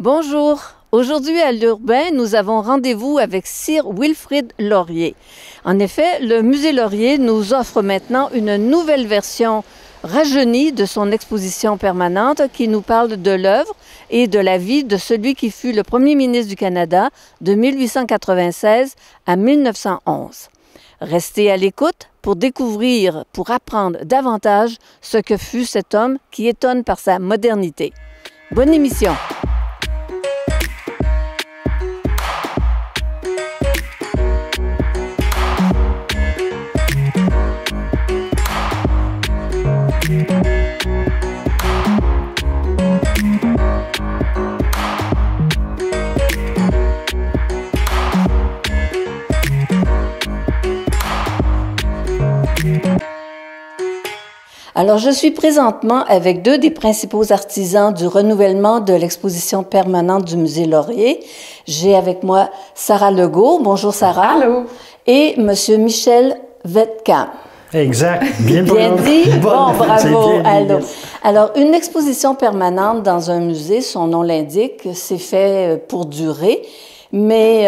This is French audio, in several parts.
Bonjour. Aujourd'hui à l'Urbain, nous avons rendez-vous avec Sir Wilfrid Laurier. En effet, le Musée Laurier nous offre maintenant une nouvelle version rajeunie de son exposition permanente qui nous parle de l'œuvre et de la vie de celui qui fut le premier ministre du Canada de 1896 à 1911. Restez à l'écoute pour découvrir, pour apprendre davantage ce que fut cet homme qui étonne par sa modernité. Bonne émission! Alors, je suis présentement avec deux des principaux artisans du renouvellement de l'exposition permanente du Musée Laurier. J'ai avec moi Sarah Legault. Bonjour Sarah. Allô. Et Monsieur Michel Vetkamp. Exact. Bien dit. Bon, bravo. Bien, Allô. Alors, une exposition permanente dans un musée, son nom l'indique, c'est fait pour durer. Mais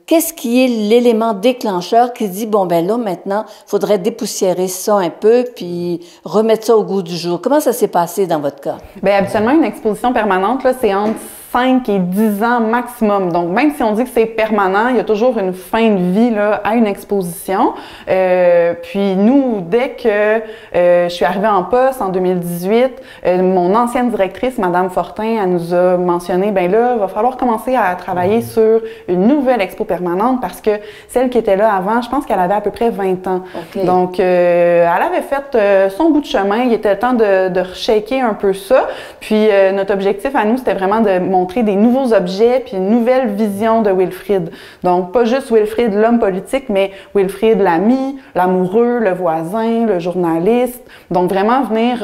qu'est-ce qui est l'élément déclencheur qui dit, bon, ben là, maintenant, il faudrait dépoussiérer ça un peu puis remettre ça au goût du jour? Comment ça s'est passé dans votre cas? Bien, habituellement, une exposition permanente, là, c'est entre 5 et 10 ans maximum. Donc, même si on dit que c'est permanent, il y a toujours une fin de vie là, à une exposition. Puis nous, dès que je suis arrivée en poste en 2018, mon ancienne directrice, Madame Fortin, elle nous a mentionné, ben là, il va falloir commencer à travailler sur une nouvelle expo permanente parce que celle qui était là avant, je pense qu'elle avait à peu près 20 ans. Okay. Donc, elle avait fait son bout de chemin. Il était temps de shaker un peu ça. Puis, notre objectif à nous, c'était vraiment de montrer des nouveaux objets puis une nouvelle vision de Wilfrid. Donc, pas juste Wilfrid, l'homme politique, mais Wilfrid, l'ami, l'amoureux, le voisin, le journaliste. Donc, vraiment venir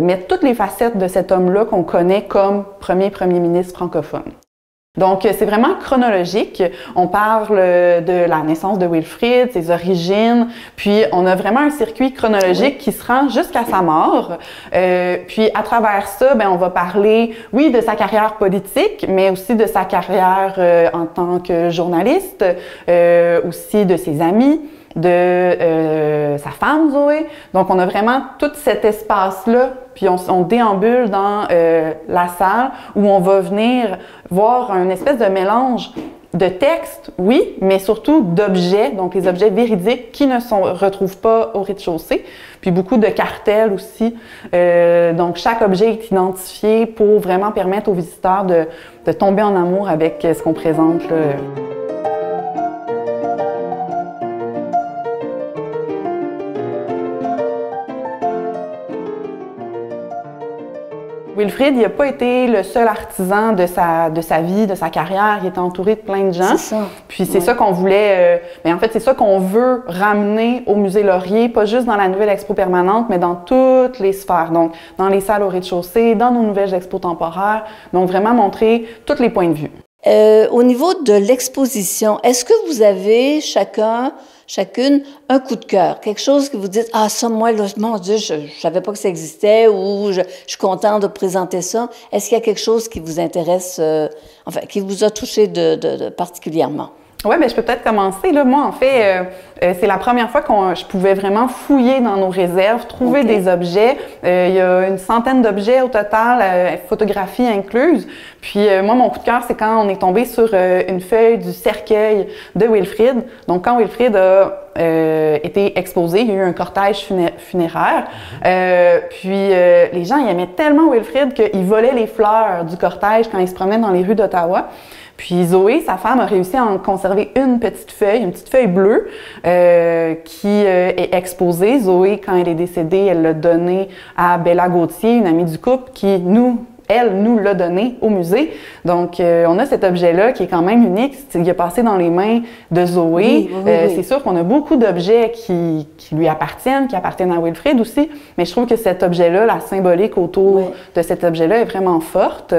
mettre toutes les facettes de cet homme-là qu'on connaît comme premier ministre francophone. Donc, c'est vraiment chronologique. On parle de la naissance de Wilfrid, ses origines, puis on a vraiment un circuit chronologique qui se rend jusqu'à sa mort. Puis, à travers ça, ben, on va parler, oui, de sa carrière politique, mais aussi de sa carrière en tant que journaliste, aussi de ses amis, de sa femme Zoé. Donc, on a vraiment tout cet espace-là, puis on déambule dans la salle où on va venir voir un espèce de mélange de textes, oui, mais surtout d'objets, donc les objets véridiques qui ne se retrouvent pas au rez-de-chaussée, puis beaucoup de cartels aussi. Donc, chaque objet est identifié pour vraiment permettre aux visiteurs de tomber en amour avec ce qu'on présente là. Wilfrid, il n'a pas été le seul artisan de sa vie, de sa carrière. Il était entouré de plein de gens. C'est ça. Puis c'est ça qu'on voulait... mais en fait, c'est ça qu'on veut ramener au Musée Laurier, pas juste dans la nouvelle expo permanente, mais dans toutes les sphères. Donc, dans les salles au rez-de-chaussée, dans nos nouvelles expos temporaires. Donc, vraiment montrer tous les points de vue. Au niveau de l'exposition, est-ce que vous avez chacune, un coup de cœur? Quelque chose que vous dites, ah, ça, moi, là, mon Dieu, je savais pas que ça existait ou je suis contente de présenter ça. Est-ce qu'il y a quelque chose qui vous intéresse, enfin, qui vous a touché de particulièrement? Oui, mais je peux peut-être commencer. Là. Moi, en fait, c'est la première fois que je pouvais vraiment fouiller dans nos réserves, trouver des objets. Il y a une centaine d'objets au total, photographies incluses. Puis moi, mon coup de cœur, c'est quand on est tombé sur une feuille du cercueil de Wilfrid. Donc, quand Wilfrid a été exposé, il y a eu un cortège funéraire. Puis les gens, ils aimaient tellement Wilfrid qu'ils volaient les fleurs du cortège quand ils se promenaient dans les rues d'Ottawa. Puis Zoé, sa femme, a réussi à en conserver une petite feuille bleue qui est exposée. Zoé, quand elle est décédée, elle l'a donnée à Bella Gauthier, une amie du couple, qui nous l'a donné au musée. Donc, on a cet objet-là qui est quand même unique. Il a passé dans les mains de Zoé. Oui. C'est sûr qu'on a beaucoup d'objets qui lui appartiennent, qui appartiennent à Wilfrid aussi, mais je trouve que cet objet-là, la symbolique autour de cet objet-là est vraiment forte.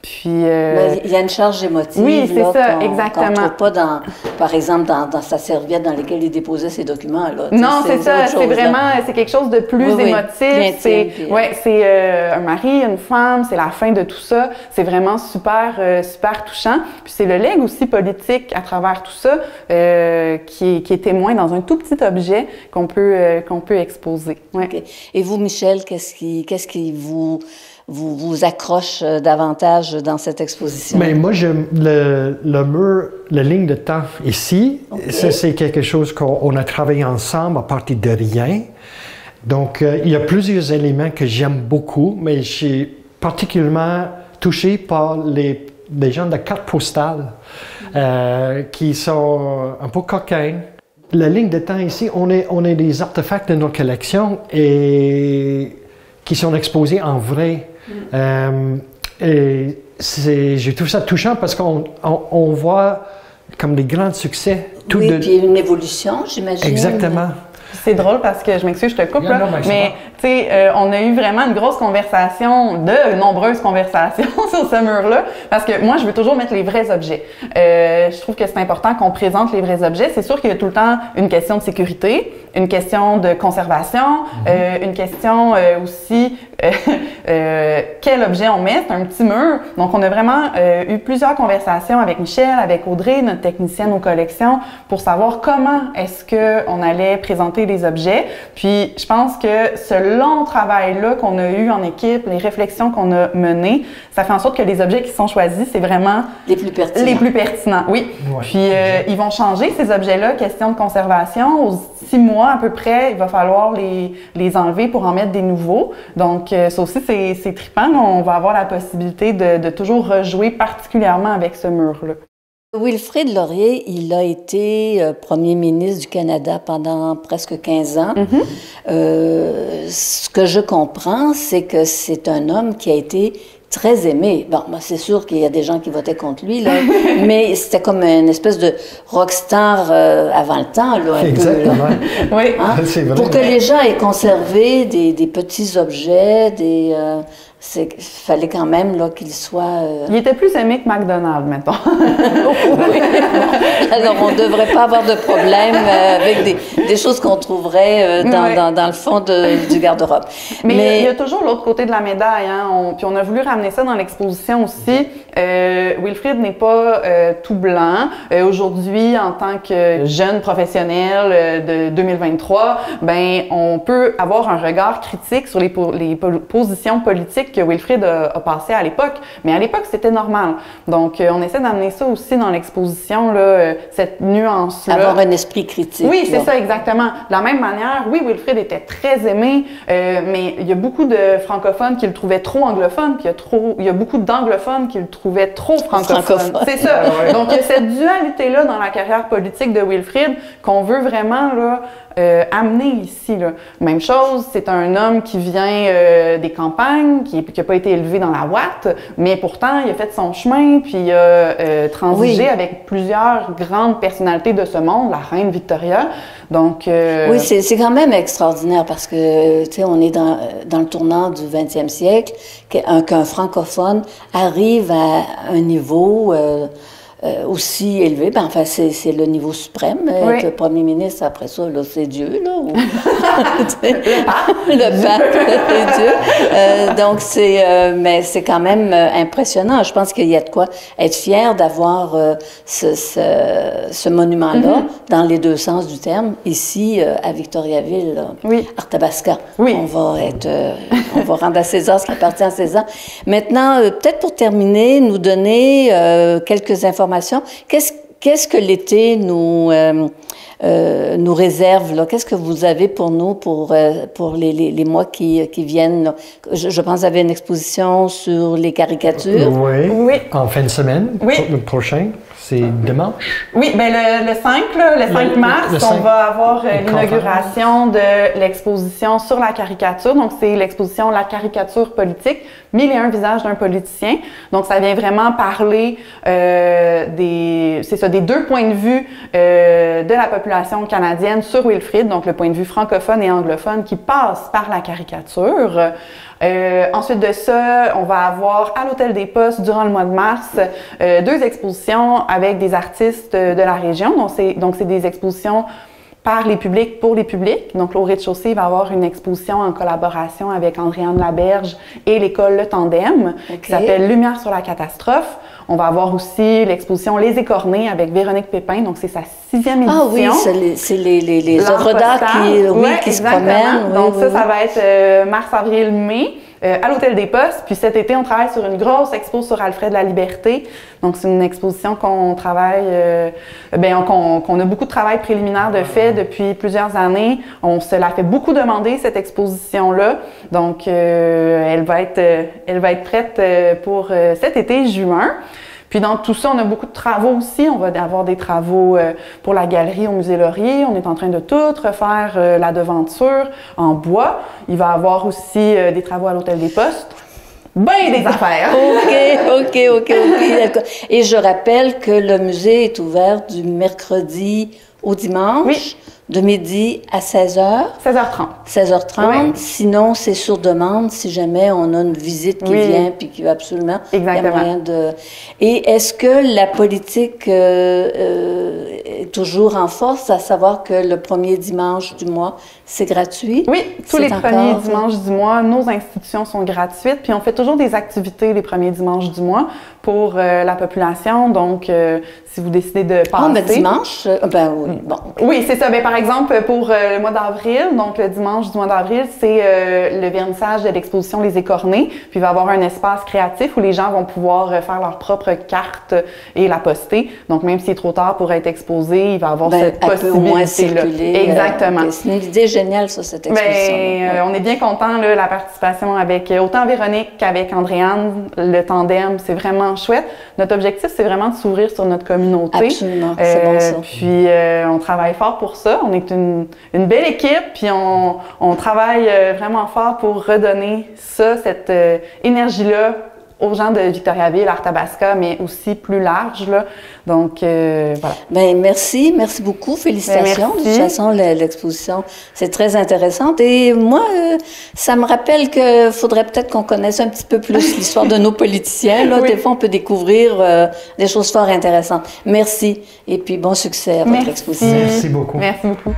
Puis, il y a une charge émotive. Oui, c'est ça, exactement. Qu'on ne trouve pas, par exemple, dans sa serviette dans laquelle il déposait ses documents. Là. Non, c'est ça. C'est vraiment, c'est quelque chose de plus émotif. C'est un mari, une femme, c'est la fin de tout ça. C'est vraiment super, super touchant. Puis c'est le legs aussi politique à travers tout ça qui est témoin dans un tout petit objet qu'on peut exposer. Ouais. Okay. Et vous, Michel, qu'est-ce qui vous accroche davantage dans cette exposition? Mais moi, j'aime le mur, la ligne de temps ici. Okay. Ça, c'est quelque chose qu'on a travaillé ensemble à partir de rien. Donc, il y a plusieurs éléments que j'aime beaucoup, mais je suis particulièrement touché par les gens de cartes postales qui sont un peu coquins. La ligne de temps ici, on est des artefacts de notre collection et qui sont exposés en vrai. Et je trouve ça touchant parce qu'on voit comme des grands succès. Puis une évolution, j'imagine. Exactement. C'est drôle parce que, je m'excuse, je te coupe, là, mais tu sais, on a eu vraiment une grosse conversation, de nombreuses conversations sur ce mur-là, parce que moi, je veux toujours mettre les vrais objets. Je trouve que c'est important qu'on présente les vrais objets. C'est sûr qu'il y a tout le temps une question de sécurité, une question de conservation, une question aussi quel objet on met. C'est un petit mur. Donc, on a vraiment eu plusieurs conversations avec Michel, avec Audrey, notre technicienne aux collections, pour savoir comment est-ce qu'on allait présenter les objets. Puis, je pense que ce long travail-là qu'on a eu en équipe, les réflexions qu'on a menées, ça fait en sorte que les objets qui sont choisis, c'est vraiment les plus pertinents. Les plus pertinents, oui. Ouais, puis, ils vont changer, ces objets-là, question de conservation. Aux 6 mois à peu près, il va falloir les enlever pour en mettre des nouveaux. Donc, ça aussi, c'est trippant. On va avoir la possibilité de toujours rejouer particulièrement avec ce mur-là. Wilfrid Laurier, il a été premier ministre du Canada pendant presque 15 ans. Ce que je comprends, c'est que c'est un homme qui a été très aimé. Bon, c'est sûr qu'il y a des gens qui votaient contre lui, là, mais c'était comme une espèce de rockstar avant le temps, là, un Exactement. peu. Là. Oui, hein? C'est vrai. Pour que les gens aient conservé des petits objets, il fallait quand même là, qu'il soit... Il était plus aimé que McDonald's, mettons. Oui. Alors, on ne devrait pas avoir de problème avec des choses qu'on trouverait dans le fond du garde-robe. Mais il y a toujours l'autre côté de la médaille. Hein? Puis on a voulu ramener ça dans l'exposition aussi. Wilfrid n'est pas tout blanc. Aujourd'hui, en tant que jeune professionnel de 2023, ben on peut avoir un regard critique sur les positions politiques que Wilfrid a passées à l'époque. Mais à l'époque, c'était normal. Donc, on essaie d'amener ça aussi dans l'exposition, là, cette nuance-là. Avoir un esprit critique. Oui, c'est ça, exactement. De la même manière, oui, Wilfrid était très aimé, mais il y a beaucoup de francophones qui le trouvaient trop anglophone, puis il y a beaucoup d'anglophones qui le trouvaient trop francophone. C'est ça. Donc, il y a cette dualité-là dans la carrière politique de Wilfrid qu'on veut vraiment, là, amener ici. Là. Même chose, c'est un homme qui vient des campagnes, qui n'a pas été élevé dans la ouate, mais pourtant, il a fait son chemin, puis il a transigé avec plusieurs grandes personnalités de ce monde, la reine Victoria. Donc, oui, c'est quand même extraordinaire parce que, tu sais, on est dans le tournant du 20e siècle, qu'un francophone arrive à un niveau aussi élevé. Ben, enfin, c'est le niveau suprême. Être le premier ministre, après ça, là, c'est Dieu, là. Ou... le pape, c'est Dieu. Donc, mais c'est quand même impressionnant. Je pense qu'il y a de quoi être fier d'avoir ce monument-là, dans les deux sens du terme, ici, à Victoriaville, Arthabasca. Oui. On va rendre à César ce qui appartient à César. Maintenant, peut-être pour terminer, nous donner quelques informations. Qu'est-ce que l'été nous réserve, là? Qu'est-ce que vous avez pour nous pour les mois qui viennent, là? Je pense que vous avez une exposition sur les caricatures. Oui. En fin de semaine, le prochain. C'est dimanche? Oui, bien le 5, là, le 5 mars, on va avoir l'inauguration de l'exposition sur la caricature. Donc, c'est l'exposition La caricature politique, 1001 visages d'un politicien. Donc, ça vient vraiment parler des deux points de vue de la population canadienne sur Wilfrid, donc le point de vue francophone et anglophone qui passe par la caricature. Ensuite de ça, on va avoir à l'Hôtel des Postes, durant le mois de mars, 2 expositions avec des artistes de la région. Donc, c'est des expositions par les publics, pour les publics. Donc, au rez-de-chaussée, il va y avoir une exposition en collaboration avec Andréane Laberge et l'école Le Tandem, qui s'appelle Lumière sur la catastrophe. On va avoir aussi l'exposition Les Écornés avec Véronique Pépin, donc c'est sa 6e édition. Ah oui, c'est les œuvres d'art qui se promènent. Donc ça va être mars, avril, mai. À l'Hôtel des Postes. Puis cet été, on travaille sur une grosse expo sur Alfred la Liberté. Donc, c'est une exposition qu'on travaille, qu'on a beaucoup de travail préliminaire de fait depuis plusieurs années. On se la fait beaucoup demander, cette exposition-là. Donc, elle va être prête pour cet été, juin. Puis dans tout ça, on a beaucoup de travaux aussi. On va avoir des travaux pour la galerie au Musée Laurier. On est en train de tout refaire la devanture en bois. Il va y avoir aussi des travaux à l'Hôtel des Postes. Ben des affaires! OK, d'accord. Et je rappelle que le musée est ouvert du mercredi au dimanche, de midi à 16h. 16h30. 16h30. Oui. Sinon, c'est sur demande si jamais on a une visite qui vient puis qui va absolument. Exactement. Il y a moyen de... Et est-ce que la politique est toujours en force, à savoir que le premier dimanche du mois, c'est gratuit? Oui, tous les premiers dimanches du mois, nos institutions sont gratuites. Puis on fait toujours des activités les premiers dimanches du mois pour la population. Donc, si vous décidez de passer... Ah, mais dimanche? Ben oui, bon. Oui, c'est ça. Ben, par exemple, pour le mois d'avril, donc le dimanche du mois d'avril, c'est le vernissage de l'exposition Les Écornés. Puis il va y avoir un espace créatif où les gens vont pouvoir faire leur propre carte et la poster. Donc, même s'il est trop tard pour être exposé, il va y avoir cette possibilité-là. Exactement. C'est une idée géniale, ça, cette exposition. On est bien content là, la participation avec autant Véronique qu'avec Andréane, le tandem. C'est vraiment chouette. Notre objectif, c'est vraiment de s'ouvrir sur notre communauté. Absolument, c'est bon ça. Puis on travaille fort pour ça. On est une belle équipe, puis on travaille vraiment fort pour redonner ça, cette énergie-là aux gens de Victoriaville, Arthabasca, mais aussi plus large, là. Donc, voilà. Bien, merci beaucoup. Félicitations. Merci. De toute façon, l'exposition, c'est très intéressante. Et moi, ça me rappelle qu'il faudrait peut-être qu'on connaisse un petit peu plus l'histoire de nos politiciens. Là. Oui. Des fois, on peut découvrir des choses fort intéressantes. Merci. Et puis, bon succès à votre exposition. Merci beaucoup. Merci beaucoup.